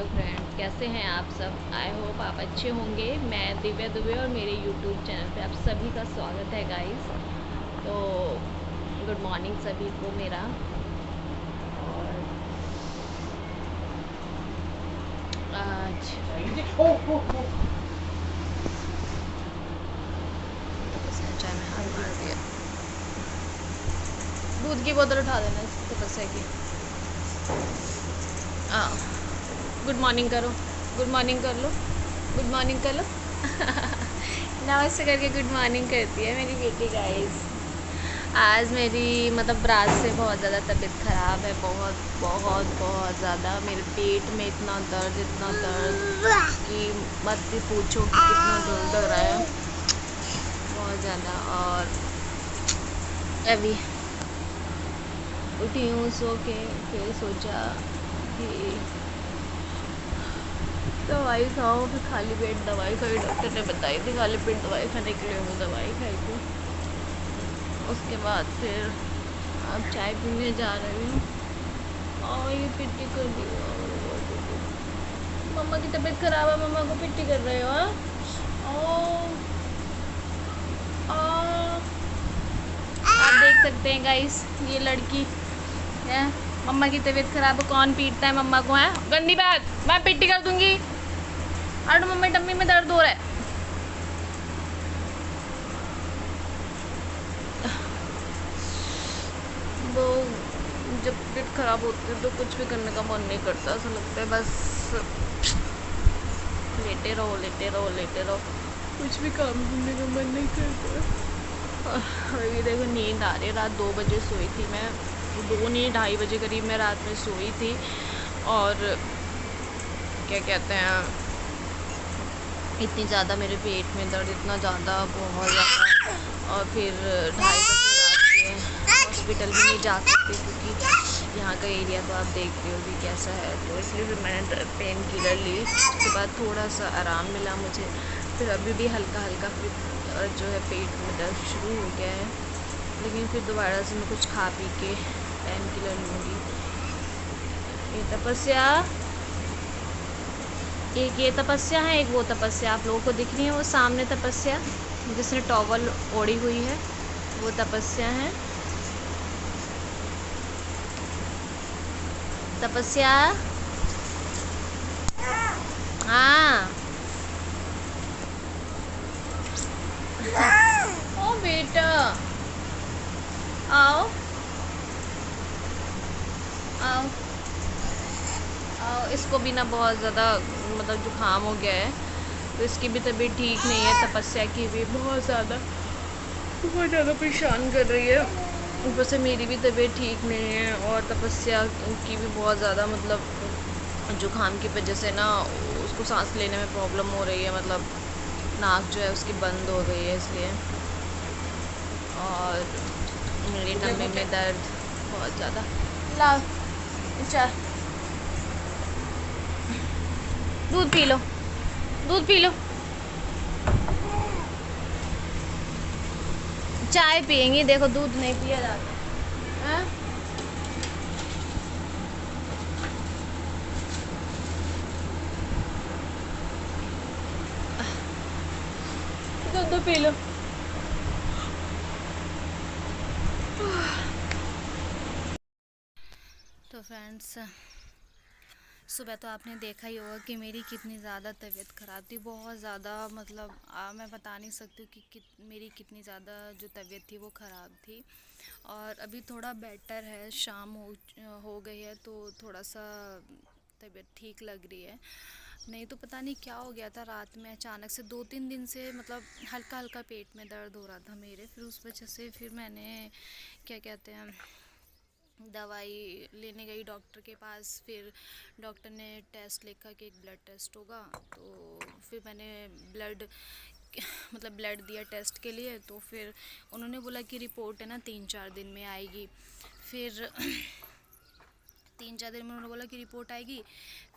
Friends, कैसे हैं आप सब। आई होप आप अच्छे होंगे। मैं दिव्या दुबे और मेरे यूट्यूब चैनल पे आप सभी का स्वागत है गाइस। तो गुड मॉर्निंग सभी को मेरा। और आज चाय में हाथ डाल दिया। दूध की बोतल उठा देना इस तपस्या की। गुड मॉर्निंग करो, गुड मॉर्निंग कर लो, गुड मॉर्निंग कर लो। नमस्ते करके गुड मॉर्निंग करती है मेरी बेटी गाइस। आज मेरी मतलब रात से बहुत ज़्यादा तबीयत ख़राब है, बहुत बहुत बहुत ज़्यादा। मेरे पेट में इतना दर्द कि मत भी पूछो कि कितना दर्द हो रहा है, बहुत ज़्यादा। और अभी उठी हूँ सो के, फिर सोचा कि दवाई खाओ। फिर खाली पेट दवाई खाई, डॉक्टर ने बताई थी खाली पेट दवाई खाने के लिए, वो दवाई खाई थी। उसके बाद फिर अब चाय पीने जा रही हूँ। और ये पिट्टी कर दी। मम्मा की तबीयत खराब है, मम्मा को पिट्टी कर रहे हो। आप देख सकते हैं गाइस, ये लड़की है। मम्मा की तबीयत खराब है, कौन पीटता है मम्मा को। है गंदी बात, मैं पिट्टी कर दूंगी। और मम्मी टम्मी में दर्द हो रहा है। वो जब पेट खराब होती है तो कुछ भी करने का मन नहीं करता, ऐसा लगता है बस लेटे रहो लेटे रहो लेटे रहो, कुछ भी काम करने का मन नहीं करता। अभी देखो नींद आ रही है। रात 2 बजे सोई थी मैं, 2 नहीं 2:30 बजे करीब मैं रात में सोई थी। और क्या कहते हैं, इतनी ज़्यादा मेरे पेट में दर्द, इतना ज़्यादा, बहुत ज़्यादा। और फिर 2:30 बजे रात के हॉस्पिटल भी नहीं जा सकती क्योंकि यहाँ का एरिया तो आप देख रहे हो भी कैसा है। तो इसलिए फिर मैंने पेन किलर ली। उसके बाद थोड़ा सा आराम मिला मुझे। फिर अभी भी हल्का हल्का फिर जो है पेट में दर्द शुरू हो गया है। लेकिन फिर दोबारा से मैं कुछ खा पी के पेन किलर लूँगी। ये तपस्या, एक ये तपस्या है, एक वो तपस्या आप लोगों को दिख रही है, वो सामने तपस्या जिसने टॉवल ओढ़ी हुई है, वो तपस्या है। तपस्या, हाँ। ओ बेटा, आओ आओ आओ। इसको भी ना बहुत ज़्यादा मतलब जुकाम हो गया है, तो इसकी भी तबीयत ठीक नहीं है। तपस्या की भी बहुत ज़्यादा परेशान कर रही है। ऊपर से मेरी भी तबीयत ठीक नहीं है, और तपस्या की भी बहुत ज़्यादा मतलब जुकाम की वजह से ना उसको सांस लेने में प्रॉब्लम हो रही है। मतलब नाक जो है उसकी बंद हो गई है इसलिए। और मेरी टम्मी में दर्द बहुत ज़्यादा। लाओ अच्छा, दूध पी लो, दूध पी लो। चाय पियेंगी, देखो दूध नहीं पिया जाता है। दूध पी लो। तो फ्रेंड्स, सुबह तो आपने देखा ही होगा कि मेरी कितनी ज़्यादा तबीयत ख़राब थी, बहुत ज़्यादा। मतलब मैं बता नहीं सकती हूँ कि मेरी कितनी ज़्यादा जो तबीयत थी वो ख़राब थी। और अभी थोड़ा बेटर है, शाम हो गई है तो थोड़ा सा तबीयत ठीक लग रही है। नहीं तो पता नहीं क्या हो गया था रात में, अचानक से 2-3 दिन से मतलब हल्का हल्का पेट में दर्द हो रहा था मेरे। फिर उस वजह से फिर मैंने क्या कहते हैं, दवाई लेने गई डॉक्टर के पास। फिर डॉक्टर ने टेस्ट लिखा कि एक ब्लड टेस्ट होगा। तो फिर मैंने ब्लड मतलब ब्लड दिया टेस्ट के लिए। तो फिर उन्होंने बोला कि रिपोर्ट है ना 3-4 दिन में आएगी। फिर 3-4 दिन में उन्होंने बोला कि रिपोर्ट आएगी।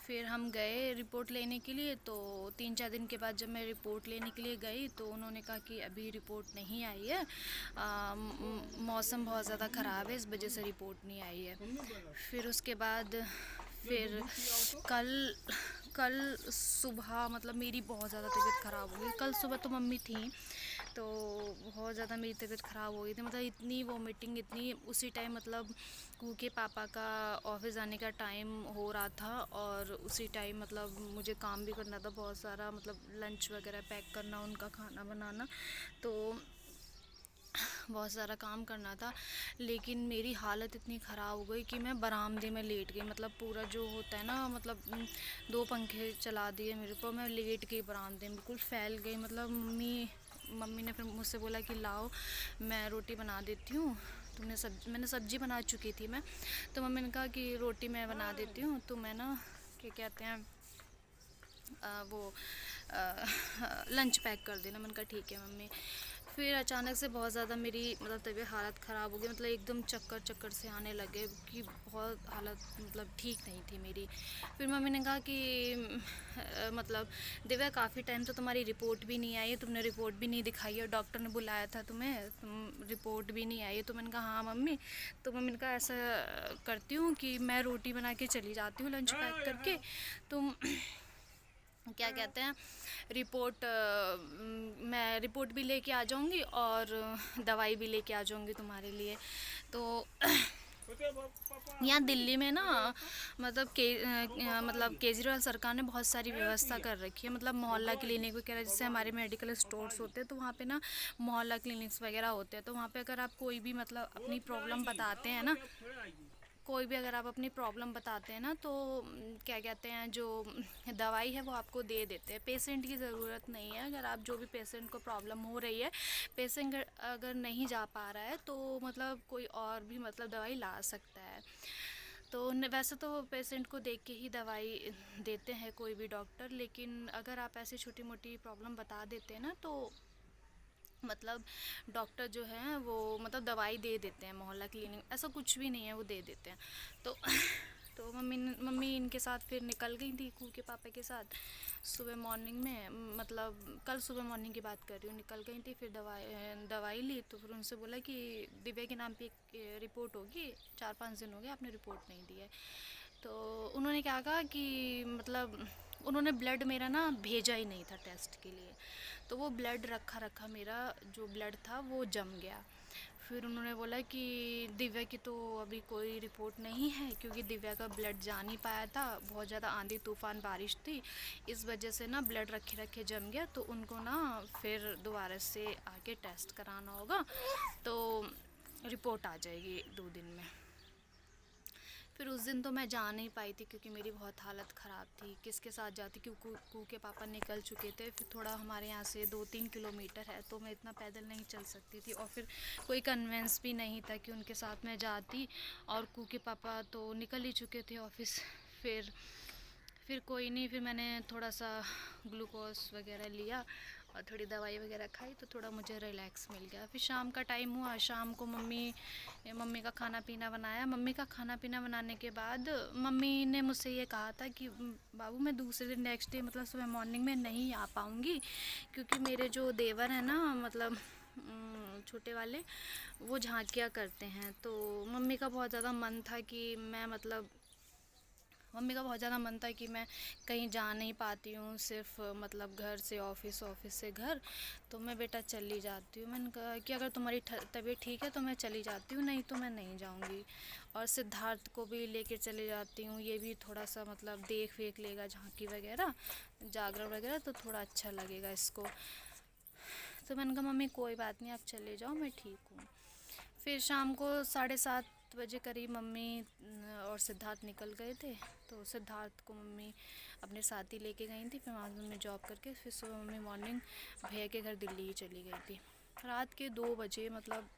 फिर हम गए रिपोर्ट लेने के लिए। तो 3-4 दिन के बाद जब मैं रिपोर्ट लेने के लिए गई तो उन्होंने कहा कि अभी रिपोर्ट नहीं आई है, मौसम बहुत ज़्यादा ख़राब है, इस वजह से रिपोर्ट नहीं आई है। फिर उसके बाद फिर कल कल सुबह मतलब मेरी बहुत ज़्यादा तबीयत ख़राब हो गई। कल सुबह तो मम्मी थी, तो बहुत ज़्यादा मेरी तबीयत ख़राब हो गई थी, मतलब इतनी वॉमिटिंग, इतनी उसी टाइम मतलब क्योंकि पापा का ऑफिस जाने का टाइम हो रहा था और उसी टाइम मतलब मुझे काम भी करना था बहुत सारा, मतलब लंच वगैरह पैक करना, उनका खाना बनाना, तो बहुत सारा काम करना था। लेकिन मेरी हालत इतनी ख़राब हो गई कि मैं बरामदे में लेट गई, मतलब पूरा जो होता है ना, मतलब दो पंखे चला दिए मेरे ऊपर, मैं लेट गई बरामदे में, बिल्कुल फैल गई। मतलब मम्मी ने फिर मुझसे बोला कि लाओ मैं रोटी बना देती हूँ, मैंने सब्जी बना चुकी थी मैं, तो मम्मी ने कहा कि रोटी मैं बना देती हूँ, तो मैं ना क्या कहते हैं वो लंच पैक कर देना। मैंने कहा ठीक है मम्मी। फिर अचानक से बहुत ज़्यादा मेरी मतलब तबीयत हालत ख़राब हो गई, मतलब एकदम चक्कर चक्कर से आने लगे कि बहुत हालत मतलब ठीक नहीं थी मेरी। फिर मम्मी ने कहा कि मतलब दिव्या काफ़ी टाइम से तुम्हारी रिपोर्ट भी नहीं आई है, तुमने रिपोर्ट भी नहीं दिखाई है, डॉक्टर ने बुलाया था तुम्हें, तुम रिपोर्ट भी नहीं आई है। तो मैंने कहा हाँ मम्मी। तो मम्मी ने कहा ऐसा करती हूँ कि मैं रोटी बना के चली जाती हूँ लंच पैक करके, तुम क्या कहते हैं मैं रिपोर्ट भी लेके आ जाऊंगी और दवाई भी लेके आ जाऊंगी तुम्हारे लिए। तो यहाँ दिल्ली में ना मतलब केजरीवाल सरकार ने बहुत सारी व्यवस्था कर रखी है, मतलब मोहल्ला क्लिनिक वगैरह, जैसे हमारे मेडिकल स्टोर्स होते हैं तो वहाँ पे ना मोहल्ला क्लिनिक्स वगैरह होते हैं, तो वहाँ पे अगर आप कोई भी मतलब अपनी प्रॉब्लम बताते हैं ना, कोई भी अगर आप अपनी प्रॉब्लम बताते हैं ना, तो क्या कहते हैं जो दवाई है वो आपको दे देते हैं, पेशेंट की ज़रूरत नहीं है। अगर आप जो भी पेशेंट को प्रॉब्लम हो रही है, पेशेंट अगर नहीं जा पा रहा है तो मतलब कोई और भी मतलब दवाई ला सकता है। तो वैसे तो पेशेंट को देख के ही दवाई देते हैं कोई भी डॉक्टर, लेकिन अगर आप ऐसी छोटी मोटी प्रॉब्लम बता देते हैं ना, तो मतलब डॉक्टर जो है वो मतलब दवाई दे देते हैं, मोहल्ला क्लिनिक ऐसा कुछ भी नहीं है, वो दे देते हैं। तो तो मम्मी इनके साथ फिर निकल गई थी, कू के पापा के साथ सुबह मॉर्निंग में, मतलब कल सुबह मॉर्निंग की बात कर रही हूँ, निकल गई थी। फिर दवाई ली, तो फिर उनसे बोला कि दिव्या के नाम पे एक रिपोर्ट होगी, 4-5 दिन हो गए आपने रिपोर्ट नहीं दी है। तो उन्होंने क्या कहा कि मतलब उन्होंने ब्लड मेरा ना भेजा ही नहीं था टेस्ट के लिए, तो वो ब्लड रखा रखा मेरा जो ब्लड था वो जम गया। फिर उन्होंने बोला कि दिव्या की तो अभी कोई रिपोर्ट नहीं है, क्योंकि दिव्या का ब्लड जा नहीं पाया था, बहुत ज़्यादा आंधी तूफान बारिश थी, इस वजह से ना ब्लड रखे रखे जम गया, तो उनको ना फिर दोबारा से आके टेस्ट कराना होगा, तो रिपोर्ट आ जाएगी 2 दिन में। फिर उस दिन तो मैं जा नहीं पाई थी क्योंकि मेरी बहुत हालत ख़राब थी। किसके साथ जाती, क्योंकि कू के पापा निकल चुके थे, फिर थोड़ा हमारे यहाँ से 2-3 किलोमीटर है, तो मैं इतना पैदल नहीं चल सकती थी, और फिर कोई कन्वेंस भी नहीं था कि उनके साथ मैं जाती, और कू के पापा तो निकल ही चुके थे ऑफिस। फिर कोई नहीं, फिर मैंने थोड़ा सा ग्लूकोज वगैरह लिया और थोड़ी दवाई वगैरह खाई, तो थोड़ा मुझे रिलैक्स मिल गया। फिर शाम का टाइम हुआ, शाम को मम्मी का खाना पीना बनाया। मम्मी का खाना पीना बनाने के बाद मम्मी ने मुझसे ये कहा था कि बाबू मैं दूसरे दिन नेक्स्ट डे मतलब सुबह मॉर्निंग में नहीं आ पाऊँगी, क्योंकि मेरे जो देवर हैं ना, मतलब छोटे वाले, वो झांकियाँ करते हैं। तो मम्मी का बहुत ज़्यादा मन था कि मैं मतलब मम्मी का बहुत ज़्यादा मन था कि मैं कहीं जा नहीं पाती हूँ, सिर्फ मतलब घर से ऑफिस, ऑफिस से घर, तो मैं बेटा चली जाती हूँ। मैंने कहा कि अगर तुम्हारी तबीयत ठीक है तो मैं चली जाती हूँ, नहीं तो मैं नहीं जाऊँगी। और सिद्धार्थ को भी लेके चले जाती हूँ, ये भी थोड़ा सा मतलब देख वेख लेगा, झांकी वगैरह, जागरण वगैरह, तो थोड़ा अच्छा लगेगा इसको। तो मैंने कहा मम्मी कोई बात नहीं, आप चले जाओ, मैं ठीक हूँ। फिर शाम को 7:30 बजे करीब मम्मी और सिद्धार्थ निकल गए थे, तो सिद्धार्थ को मम्मी अपने साथ ही लेके गई थी। फिर वहाँ मम्मी जॉब करके फिर सुबह मम्मी मॉर्निंग भैया के घर दिल्ली ही चली गई थी। रात के 2 बजे, मतलब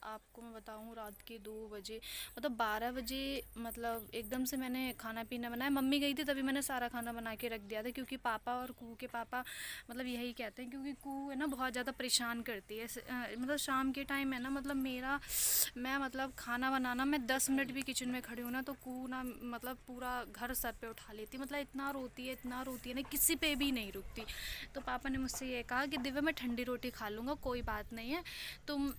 आपको मैं बताऊँ, रात के 2 बजे मतलब 12 बजे, मतलब एकदम से मैंने खाना पीना बनाया। मम्मी गई थी तभी मैंने सारा खाना बना के रख दिया था, क्योंकि पापा और कू के पापा मतलब यही कहते हैं, क्योंकि कू है ना बहुत ज़्यादा परेशान करती है, मतलब शाम के टाइम है ना, मतलब मैं मतलब खाना बनाना, मैं 10 मिनट भी किचन में खड़ी हूँ ना, तो कू ना मतलब पूरा घर सर पे उठा लेती, मतलब इतना रोती है ना, किसी पे भी नहीं रुकती। तो पापा ने मुझसे ये कहा कि दिव्या मैं ठंडी रोटी खा लूँगा, कोई बात नहीं है, तुम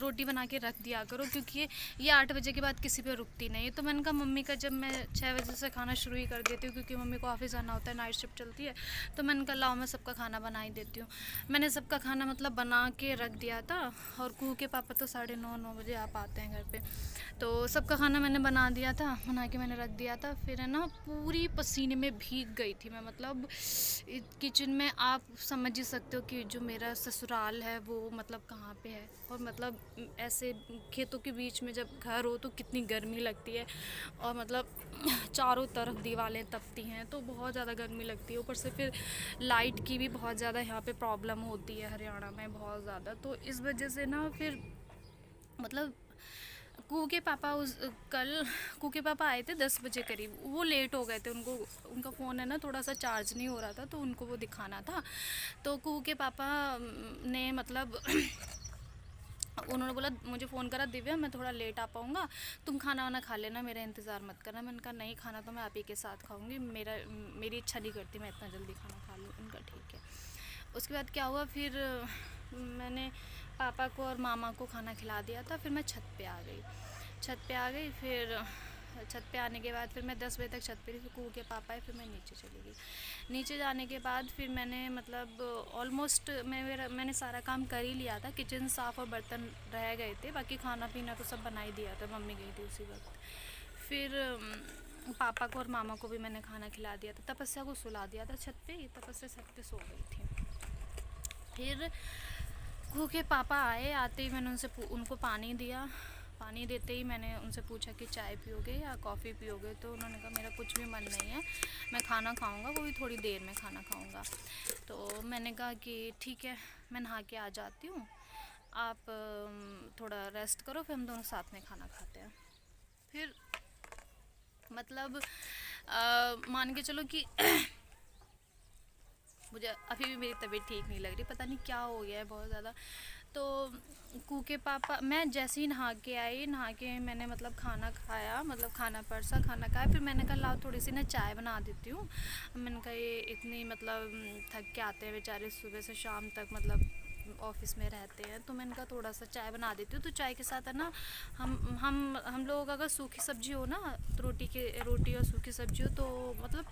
रोटी बना के रख दिया करो, क्योंकि ये 8 बजे के बाद किसी पे रुकती नहीं है। तो मैंने कहा मम्मी का, जब मैं 6 बजे से खाना शुरू ही कर देती हूँ, क्योंकि मम्मी को ऑफिस जाना होता है, नाइट शिफ्ट चलती है। तो मैंने कहा लाओ मैं सबका खाना बना ही देती हूँ। मैंने सबका खाना मतलब बना के रख दिया था। और कुहू के पापा तो 9:30 बजे आप आते हैं घर पर। तो सबका खाना मैंने बना दिया था, बना के मैंने रख दिया था। फिर है ना, पूरी पसीने में भीग गई थी मैं, मतलब किचन में। आप समझ ही सकते हो कि जो मेरा ससुराल है वो मतलब कहाँ पे है, और मतलब ऐसे खेतों के बीच में जब घर हो तो कितनी गर्मी लगती है। और मतलब चारों तरफ दीवारें तपती हैं, तो बहुत ज़्यादा गर्मी लगती है। ऊपर से फिर लाइट की भी बहुत ज़्यादा यहाँ पे प्रॉब्लम होती है हरियाणा में, बहुत ज़्यादा। तो इस वजह से ना फिर मतलब कू के पापा कू के पापा आए थे 10 बजे करीब। वो लेट हो गए थे, उनको उनका फ़ोन है ना थोड़ा सा चार्ज नहीं हो रहा था, तो उनको वो दिखाना था। तो कू के पापा ने मतलब उन्होंने बोला, मुझे फ़ोन करा, दिव्या मैं थोड़ा लेट आ पाऊँगा, तुम खाना वाना खा लेना, मेरा इंतज़ार मत करना। मैंने कहा नहीं, खाना तो मैं आप ही के साथ खाऊंगी, मेरी इच्छा नहीं करती मैं इतना जल्दी खाना खा लूँ। उनका ठीक है। उसके बाद क्या हुआ, फिर मैंने पापा को और मामा को खाना खिला दिया था। फिर मैं छत पे आ गई। फिर छत पे आने के बाद फिर मैं 10 बजे तक छत पे रही। फिर कू के पापा आए, फिर मैं नीचे चली गई। नीचे जाने के बाद फिर मैंने मतलब ऑलमोस्ट मैंने सारा काम कर ही लिया था। किचन साफ़ और बर्तन रह गए थे, बाकी खाना पीना तो सब बना ही दिया था, मम्मी गई थी उसी वक्त। फिर पापा को और मामा को भी मैंने खाना खिला दिया था। तपस्या को सुला दिया था छत पे, तपस्या छत पे सो गई थी। फिर कू के पापा आए, आते ही मैंने उनको पानी दिया। पानी देते ही मैंने उनसे पूछा कि चाय पियोगे या कॉफ़ी पियोगे। तो उन्होंने कहा मेरा कुछ भी मन नहीं है, मैं खाना खाऊंगा, वो भी थोड़ी देर में खाना खाऊंगा। तो मैंने कहा कि ठीक है, मैं नहा के आ जाती हूँ, आप थोड़ा रेस्ट करो, फिर हम दोनों साथ में खाना खाते हैं। फिर मतलब मान के चलो कि मुझे अभी भी मेरी तबीयत ठीक नहीं लग रही, पता नहीं क्या हो गया है बहुत ज़्यादा। तो कू के पापा, मैं जैसे ही नहा के आई, नहा के मैंने मतलब खाना खाया, मतलब खाना परसा, खाना खाया। फिर मैंने कहा लाओ थोड़ी सी ना चाय बना देती हूँ। मैंने कहा ये इतनी मतलब थक के आते हैं बेचारे सुबह से शाम तक, मतलब ऑफिस में रहते हैं। तो मैंने कहा थोड़ा सा चाय बना देती हूँ। तो चाय के साथ है ना, हम लोग अगर सूखी सब्जी हो ना, तो रोटी और सूखी सब्जी हो तो मतलब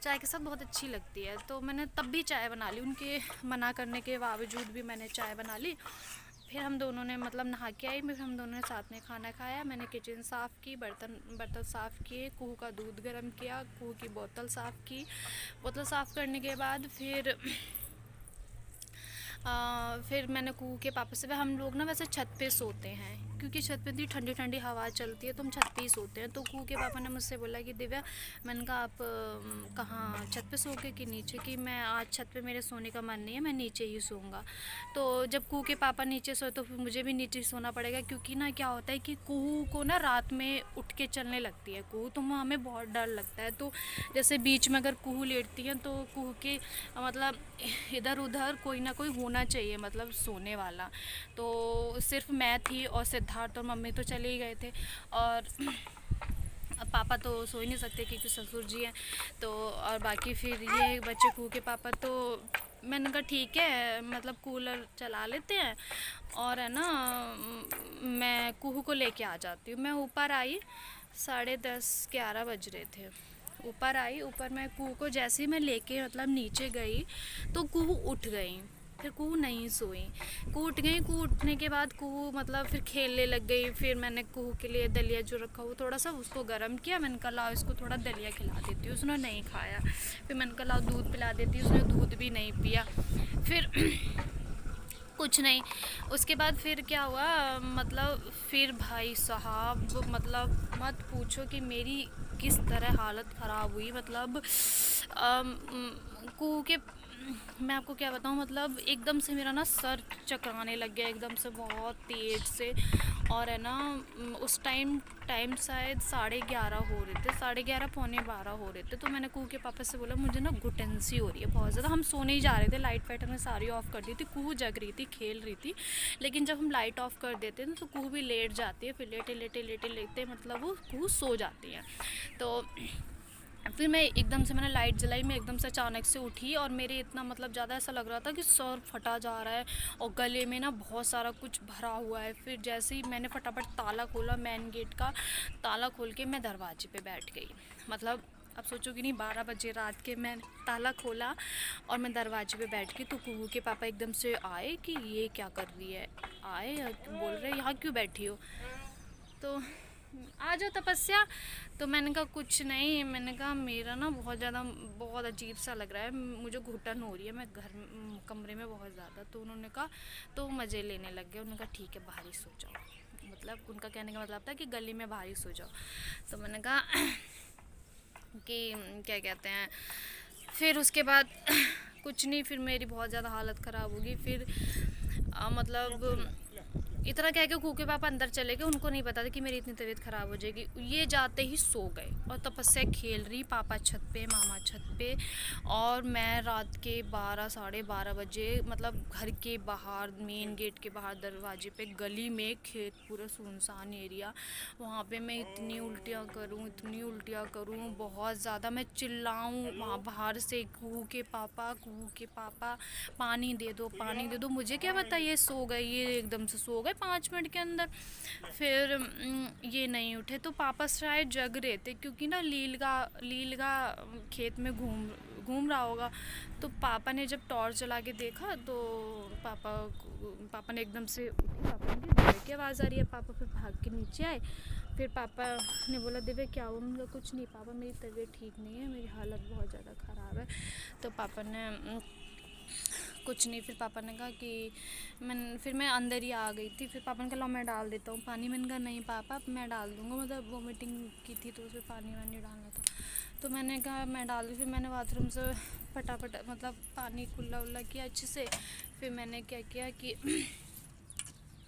चाय के साथ बहुत अच्छी लगती है। तो मैंने तब भी चाय बना ली, उनके मना करने के बावजूद भी मैंने चाय बना ली। फिर हम दोनों ने मतलब नहा के आई, फिर हम दोनों ने साथ में खाना खाया। मैंने किचन साफ़ की, बर्तन साफ़ किए, कुहू का दूध गर्म किया, कुहू की बोतल साफ़ की। बोतल साफ़ करने के बाद फिर मैंने कू के पापा से, हम लोग ना वैसे छत पे सोते हैं, क्योंकि छत पे इतनी ठंडी ठंडी हवा चलती है, तो हम छत पे ही सोते हैं। तो कू के पापा ने मुझसे बोला कि दिव्या, मैंने कहा आप कहाँ छत पे सोओगे कि नीचे, कि मैं आज छत पे मेरे सोने का मन नहीं है, मैं नीचे ही सोऊंगा। तो जब कू के पापा नीचे सोए तो फिर मुझे भी नीचे सोना पड़ेगा, क्योंकि ना क्या होता है कि कू को ना रात में उठ के चलने लगती है कू, तो हमें बहुत डर लगता है। तो जैसे बीच में अगर कू लेटती हैं तो कू के मतलब इधर उधर कोई ना कोई होना चाहिए, मतलब सोने वाला। तो सिर्फ मैं थी और सिद्धार्थ और मम्मी तो चले ही गए थे, और अब पापा तो सो ही नहीं सकते क्योंकि ससुर जी हैं। तो और बाकी फिर ये बच्चे कू के पापा, तो मैंने कहा ठीक है, मतलब कूलर चला लेते हैं, और है ना मैं कुहू को लेके आ जाती हूँ। मैं ऊपर आई, 10:30-11 बज रहे थे। ऊपर मैं कुहू को जैसे ही मैं लेके मतलब नीचे गई तो कुहू उठ गई। फिर कुहू नहीं सोई, कुहू उठ गई। कुहू उठने के बाद कुहू मतलब फिर खेलने लग गई। फिर मैंने कुहू के लिए दलिया जो रखा हुआ थोड़ा सा उसको गर्म किया। मैंने कहा लाओ इसको थोड़ा दलिया खिला देती हूँ, उसने नहीं खाया। फिर मैंने कहा लाओ दूध पिला देती हूँ, उसने दूध भी नहीं पिया। फिर कुछ नहीं, उसके बाद फिर क्या हुआ, मतलब फिर भाई साहब मतलब मत पूछो कि मेरी किस तरह हालत ख़राब हुई। मतलब कू के मैं आपको क्या बताऊँ, मतलब एकदम से मेरा ना सर चकराने लग गया एकदम से बहुत तेज़ से। और है ना उस टाइम शायद 11:30 हो रहे थे, 11:30 पौने 12 हो रहे थे। तो मैंने कू के पापा से बोला मुझे ना घुटन सी हो रही है बहुत ज़्यादा। हम सोने ही जा रहे थे, लाइट वाइट हमने सारी ऑफ़ कर दी थी। कू जग रही थी, खेल रही थी, लेकिन जब हम लाइट ऑफ़ कर देते हैं तो कू भी लेट जाती है। फिर लेटे लेटे लेटे लेटे मतलब वो कू सो जाती है। तो फिर मैं एकदम से मैंने लाइट जलाई, मैं एकदम से अचानक से उठी और मेरे इतना मतलब ज़्यादा ऐसा लग रहा था कि सर फटा जा रहा है और गले में ना बहुत सारा कुछ भरा हुआ है। फिर जैसे ही मैंने फटाफट ताला खोला, मेन गेट का ताला खोल के मैं दरवाजे पे बैठ गई। मतलब अब सोचो कि नहीं, 12 बजे रात के मैं ताला खोला और मैं दरवाजे पे बैठ गई। तो कुहू के पापा एकदम से आए कि ये क्या कर रही है, आए बोल रहे यहाँ क्यों बैठी हो, तो आ जाओ तपस्या। तो मैंने कहा कुछ नहीं, मैंने कहा मेरा ना बहुत अजीब सा लग रहा है, मुझे घुटन हो रही है, मैं कमरे में बहुत ज़्यादा। तो उन्होंने कहा, तो मज़े लेने लग गए। उन्होंने कहा ठीक है बाहर ही सो जाओ, मतलब उनका कहने का मतलब था कि गली में बाहर ही सो जाओ। तो मैंने कहा कि क्या कहते हैं, फिर उसके बाद कुछ नहीं, फिर मेरी बहुत ज़्यादा हालत ख़राब होगी। फिर मतलब इतना कह के कू के पापा अंदर चले गए, उनको नहीं पता था कि मेरी इतनी तबीयत ख़राब हो जाएगी। ये जाते ही सो गए और तपस्या खेल रही, पापा छत पे, मामा छत पे, और मैं रात के 12 साढ़े 12 बजे मतलब घर के बाहर, मेन गेट के बाहर दरवाजे पे, गली में, खेत पूरा सुनसान एरिया, वहाँ पे मैं इतनी उल्टियाँ करूँ बहुत ज़्यादा, मैं चिल्लाऊँ वहाँ बाहर से, कू के पापा पानी दे दो। मुझे क्या पता ये सो गए, ये एकदम से सो गए 5 मिनट के अंदर। फिर ये नहीं उठे, तो पापा शायद जग रहे थे क्योंकि ना लीलगा खेत में घूम घूम रहा होगा। तो पापा ने जब टॉर्च चला के देखा तो पापा ने एकदम से उठे, पापा ने दिव्या की आवाज़ आ रही है, पापा फिर भाग के नीचे आए। फिर पापा ने बोला दिव्या क्या हुआ, उनका कुछ नहीं पापा, मेरी तबीयत ठीक नहीं है, मेरी हालत बहुत ज़्यादा ख़राब है। तो पापा ने कुछ नहीं, फिर पापा ने कहा कि फिर मैं अंदर ही आ गई थी। फिर पापा ने कहा मैं डाल देता हूँ पानी। मैंने कहा नहीं पापा मैं डाल दूँगा, मतलब वोमिटिंग की थी तो उसमें पानी वानी डालना था। तो मैंने कहा मैं डाल दूँ। फिर मैंने बाथरूम से फटाफट मतलब पानी कुल्ला उल्ला किया अच्छे से। फिर मैंने क्या किया कि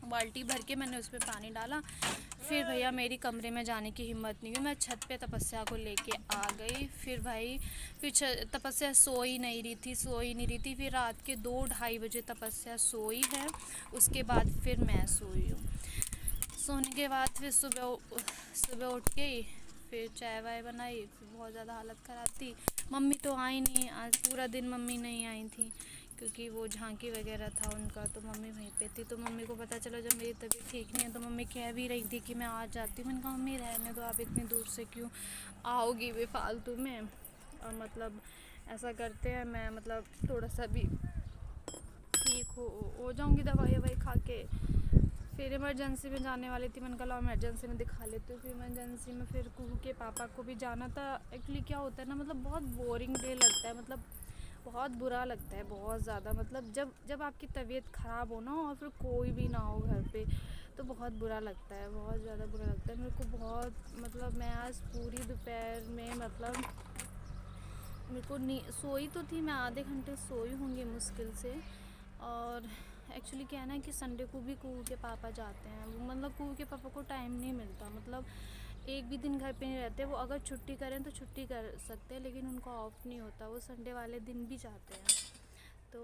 बाल्टी भर के मैंने उसमें पानी डाला। फिर भैया मेरी कमरे में जाने की हिम्मत नहीं हुई, मैं छत पे तपस्या को लेके आ गई। फिर भाई तपस्या सो ही नहीं रही थी। फिर रात के 2 ढाई बजे तपस्या सोई है, उसके बाद फिर मैं सोई हूँ। सोने के बाद फिर सुबह उठ गई, फिर चाय वाय बनाई। फिर बहुत ज़्यादा हालत ख़राब थी, मम्मी तो आई नहीं, आज पूरा दिन मम्मी नहीं आई थी क्योंकि वो झांकी वगैरह था उनका, तो मम्मी वहीं पे थी। तो मम्मी को पता चला जब मेरी तबीयत ठीक नहीं है, तो मम्मी कह भी रही थी कि मैं आ जाती हूँ। मैंने कहा मम्मी रहने दो, आप इतनी दूर से क्यों आओगी बेफालतू में, और मतलब ऐसा करते हैं मैं मतलब थोड़ा सा भी ठीक हो जाऊँगी दवाई ववाई खा के। फिर इमरजेंसी में जाने वाली थी, मैंने कहा इमरजेंसी में दिखा लेती हूँ। फिर इमरजेंसी में फिर कुहू के पापा को भी जाना था। एक्चुअली क्या होता है ना, मतलब बहुत बोरिंग डे लगता है, मतलब बहुत बुरा लगता है बहुत ज़्यादा। मतलब जब आपकी तबीयत ख़राब हो ना और फिर कोई भी ना हो घर पे, तो बहुत बुरा लगता है, बहुत ज़्यादा बुरा लगता है मेरे को बहुत। मतलब मैं आज पूरी दोपहर में मतलब मेरे को सोई तो थी मैं, आधे घंटे सोई होंगी मुश्किल से। और एक्चुअली क्या है ना कि संडे को भी कुहू के पापा जाते हैं, मतलब कुहू के पापा को टाइम नहीं मिलता, मतलब एक भी दिन घर पे नहीं रहते वो। अगर छुट्टी करें तो छुट्टी कर सकते हैं, लेकिन उनको ऑफ नहीं होता, वो संडे वाले दिन भी जाते हैं। तो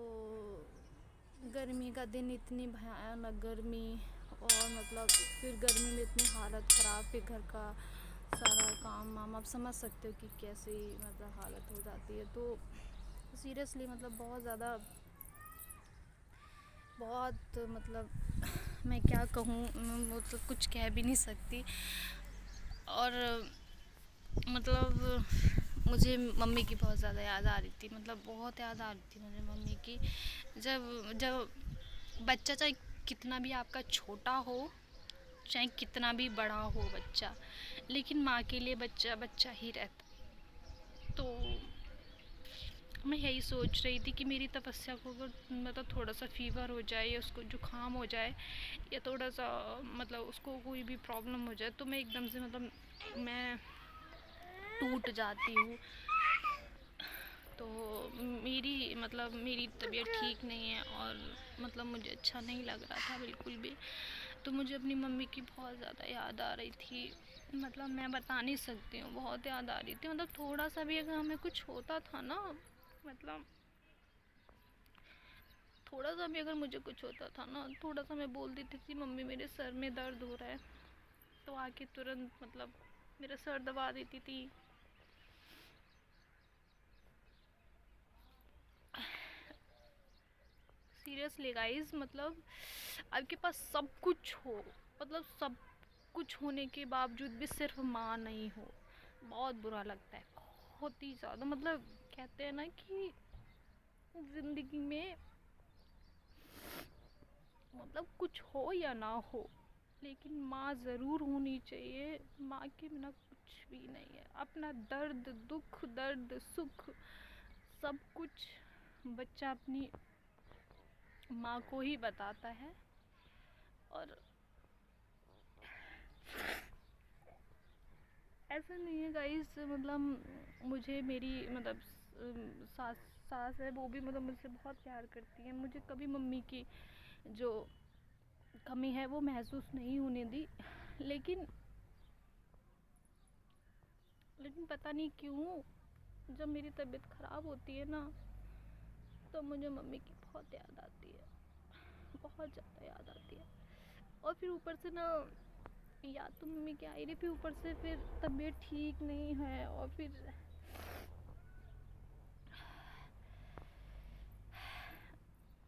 गर्मी का दिन, इतनी भयानक गर्मी, और मतलब फिर गर्मी में इतनी हालत ख़राब, फिर घर का सारा काम वाम आप समझ सकते हो कि कैसी मतलब हालत हो जाती है। तो सीरियसली मतलब बहुत ज़्यादा, बहुत मतलब मैं क्या कहूँ, वो तो कुछ कह भी नहीं सकती। और मतलब मुझे मम्मी की बहुत ज़्यादा याद आ रही थी, मतलब बहुत याद आ रही थी मुझे मम्मी की। जब जब बच्चा चाहे कितना भी आपका छोटा हो, चाहे कितना भी बड़ा हो बच्चा, लेकिन माँ के लिए बच्चा बच्चा ही रहता। तो मैं यही सोच रही थी कि मेरी तपस्या को अगर मतलब थोड़ा सा फीवर हो जाए या उसको जुकाम हो जाए या थोड़ा सा मतलब उसको कोई भी प्रॉब्लम हो जाए, तो मैं एकदम से मतलब मैं टूट जाती हूँ। तो मेरी तबीयत ठीक नहीं है और मतलब मुझे अच्छा नहीं लग रहा था बिल्कुल भी। तो मुझे अपनी मम्मी की बहुत ज़्यादा याद आ रही थी, मतलब मैं बता नहीं सकती हूँ, बहुत याद आ रही थी। मतलब थोड़ा सा भी अगर हमें कुछ होता था ना, मतलब थोड़ा सा भी अगर मुझे कुछ होता था ना, थोड़ा सा मैं बोल देती थी मम्मी मेरे सर में दर्द हो रहा है, तो आके तुरंत मतलब मेरा सर दबा देती थी। सीरियसली गाइस, मतलब आपके पास सब कुछ हो, मतलब सब कुछ होने के बावजूद भी सिर्फ माँ नहीं हो, बहुत बुरा लगता है, बहुत ही ज़्यादा। मतलब कहते हैं ना कि ज़िंदगी में मतलब कुछ हो या ना हो, लेकिन माँ ज़रूर होनी चाहिए। माँ के बिना कुछ भी नहीं है। अपना दर्द दुख, दर्द सुख, सब कुछ बच्चा अपनी माँ को ही बताता है। और ऐसा नहीं है गाइस, मतलब मुझे मेरी मतलब सास सास है, वो भी मतलब मुझसे बहुत प्यार करती है। मुझे कभी मम्मी की जो कमी है वो महसूस नहीं होने दी। लेकिन पता नहीं क्यों जब मेरी तबीयत ख़राब होती है ना, तो मुझे मम्मी की बहुत याद आती है, बहुत ज़्यादा याद आती है। और फिर ऊपर से ना, याद तो मम्मी की आ ही रही, फिर ऊपर से फिर तबीयत ठीक नहीं है, और फिर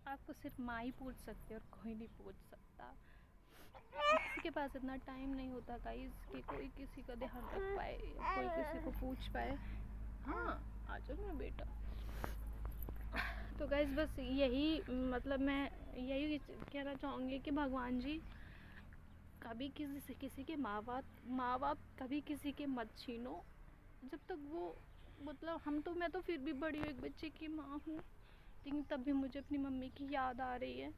आपको सिर्फ माँ ही पूछ सकती है और कोई नहीं पूछ सकता। किसी के पास इतना टाइम नहीं होता गाइस कि कोई किसी का ध्यान रख पाए, कोई किसी को पूछ पाए। हाँ, आ जाओ मेरा बेटा। तो गाइस बस यही, मतलब मैं यही कहना चाहूँगी कि भगवान जी कभी किसी के माँ बाप कभी किसी के मत छीनो, जब तक वो, मतलब मैं तो फिर भी बड़ी हूँ, एक बच्चे की माँ हूँ, लेकिन तब भी मुझे अपनी मम्मी की याद आ रही है।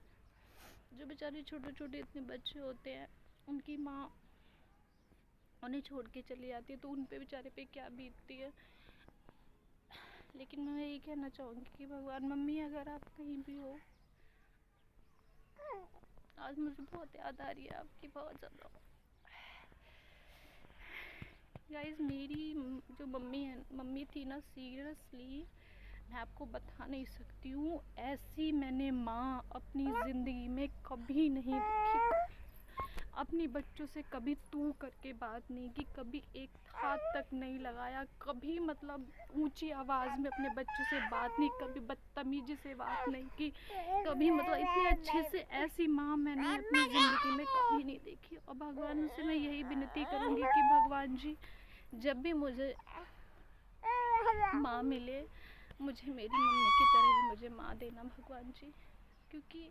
जो बेचारे छोटे छोटे इतने बच्चे होते हैं, उनकी माँ उन्हें छोड़ के चली जाती है, तो उन पे बेचारे पे क्या बीतती है। लेकिन मैं यही कहना चाहूँगी कि भगवान, मम्मी अगर आप कहीं भी हो, आज मुझे बहुत याद आ रही है आपकी, बहुत ज़्यादा। गाइस मेरी जो मम्मी थी ना, सीरियसली मैं आपको बता नहीं सकती हूँ, ऐसी मैंने माँ अपनी ज़िंदगी में कभी नहीं देखी। अपनी बच्चों से कभी तू करके बात नहीं की, कभी एक हाथ तक नहीं लगाया, कभी मतलब ऊंची आवाज़ में अपने बच्चों से बात नहीं, कभी बदतमीजी से बात नहीं की, कभी मतलब इतने अच्छे से ऐसी माँ मैंने अपनी ज़िंदगी में कभी नहीं देखी। और भगवान से मैं यही विनती करूँगी कि भगवान जी, जब भी मुझे माँ मिले, मुझे मेरी मम्मी की तरह ही मुझे माँ देना भगवान जी, क्योंकि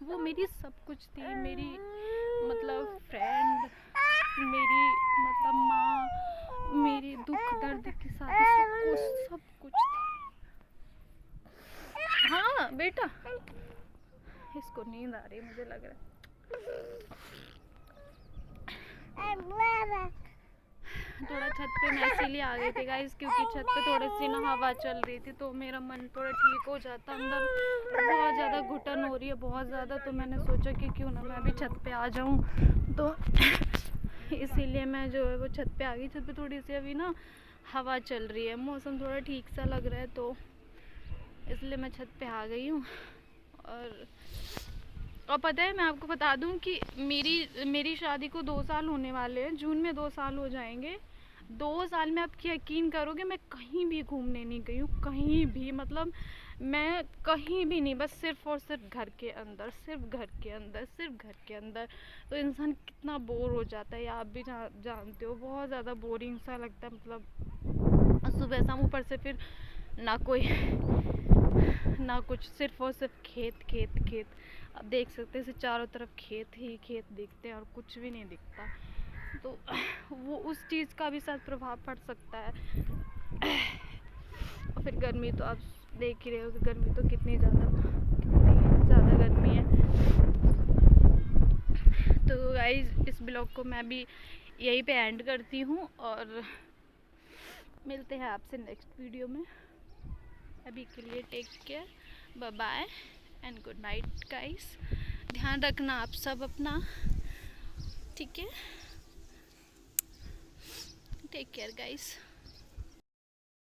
वो मेरी सब कुछ थी, मेरी मतलब फ्रेंड, मेरी मतलब माँ, मेरे दुख दर्द के साथ सब कुछ थी। हाँ बेटा, इसको नींद आ रही है मुझे लग रहा है। थोड़ा छत पे मैं इसीलिए आ गई थी गाइस, क्योंकि छत पे थोड़ी सी ना हवा चल रही थी, तो मेरा मन थोड़ा ठीक हो जाता। अंदर बहुत ज़्यादा घुटन हो रही है, बहुत ज़्यादा, तो मैंने सोचा कि क्यों ना मैं अभी छत पे आ जाऊं, तो इसीलिए मैं जो है वो छत पे आ गई। छत पे थोड़ी सी अभी ना हवा चल रही है, मौसम थोड़ा ठीक सा लग रहा है, तो इसलिए मैं छत पे आ गई हूँ। और पता है, मैं आपको बता दूं कि मेरी शादी को 2 साल होने वाले हैं, जून में 2 साल हो जाएंगे। 2 साल में आप यकीन करोगे, मैं कहीं भी घूमने नहीं गई हूँ, कहीं भी, मतलब मैं कहीं भी नहीं, बस सिर्फ और सिर्फ घर के अंदर, सिर्फ घर के अंदर, सिर्फ घर के अंदर। तो इंसान कितना बोर हो जाता है, आप भी जानते हो, बहुत ज़्यादा बोरिंग सा लगता है। मतलब सुबह शाम, ऊपर से फिर ना कोई ना कुछ, सिर्फ और सिर्फ खेत खेत खेत। आप देख सकते हैं चारों तरफ खेत ही खेत दिखते हैं और कुछ भी नहीं दिखता, तो वो उस चीज़ का भी साथ प्रभाव पड़ सकता है। और फिर गर्मी तो आप देख ही रहे हो कि गर्मी तो कितनी ज़्यादा गर्मी है। तो गाइस इस ब्लॉग को मैं भी यहीं पे एंड करती हूँ, और मिलते हैं आपसे नेक्स्ट वीडियो में। अभी के लिए take care, bye bye and good night guys. ध्यान रखना आप सब अपना, ठीक है? Take care guys.